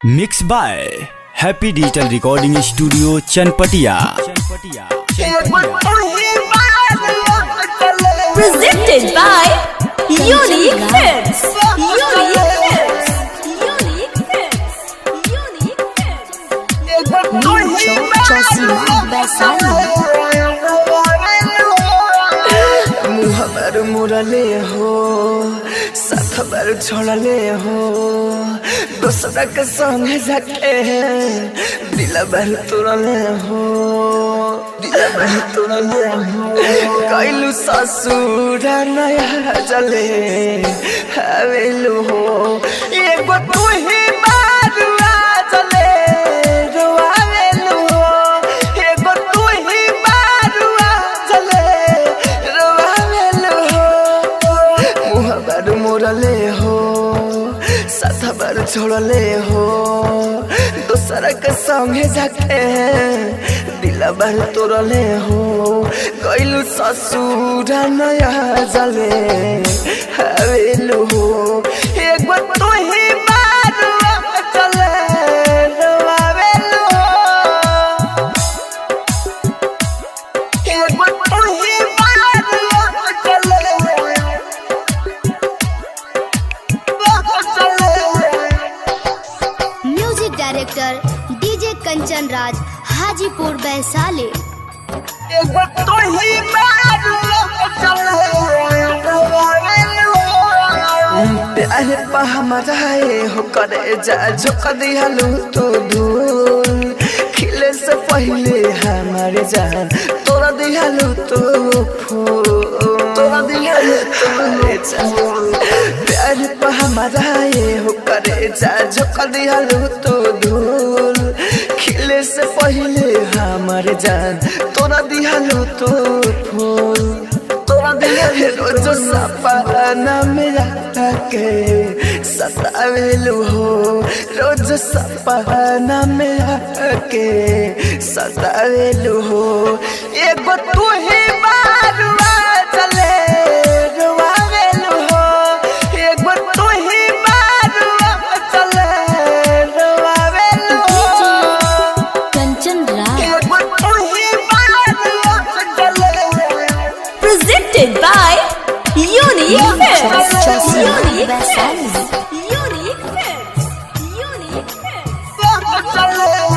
Mix by happy digital recording studio Chanpatia. Presented by Unique Hits. Unique Hits. Unique Hits. Unique मुहबर मुरले हो साथ बार छोड़ले हो दूसरा के संग जाके दिल भर तुरले हो कैलू ससुर नया जले हवेलू हो एगो तू ही बारुआ जले रोआवेलू हो एगो तू ही बारुआ जले रोआवेलू हो मुहबर मोरले हो साथ बार छोड़ले हो दूसरा के संगे जाके दिल भर तोड़ले हो कैलू ससुर नया जले हवेलू हो एगो तू ही बारुआ जले रोआवेलू हो एगो तू ही बारुआ जले Music Director DJ Kanchan Raj, Hajipur, Vaishali. एगो तू ही बारुआ जले रोआवेलू हो प्यार पा हमारा हो करे जा झोंक दियालू तो धूल खिले से पहले हमारे जान तोरा दियालू तो फूल तोरा दियालू तो प्यार पा हमारा हो करे जा झोंक दियालू तो धूल खिले से पहले हमारे जान तोरा दियालू तो फूल रोज सपना मेरा के सतावेलू हो रोज सपना मेरा के सतावेलू हो एगो तू ही बारुआ जले रोआवेलू हो एगो तू ही बारुआ जले रोआवेलू हो Kanchan Raj. एगो तू ही बारुआ जले Presented by Unique Hits. Unique Hits. Unique Hits. Unique Hits.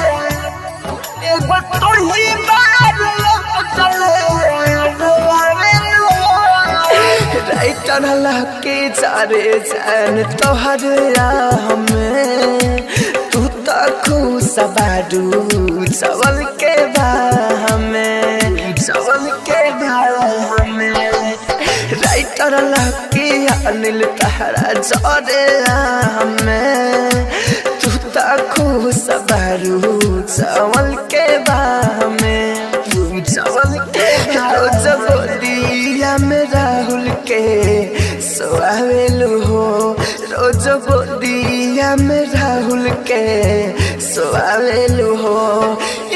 Writer लगे जारे जान तोहर हमें तू तो खुश बारू चावल के हमें चावल के हमें राइटर लगे अनिल तहरा जारे हमें तू तो खुश बारू चावल के हमें चावल के रोज बोलिया में राहुल के सोआवेलू हो रोज बोलिया में राहुल के सोआवेलू हो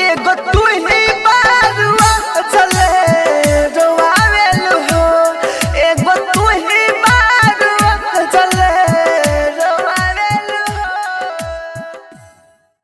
एगो तू ही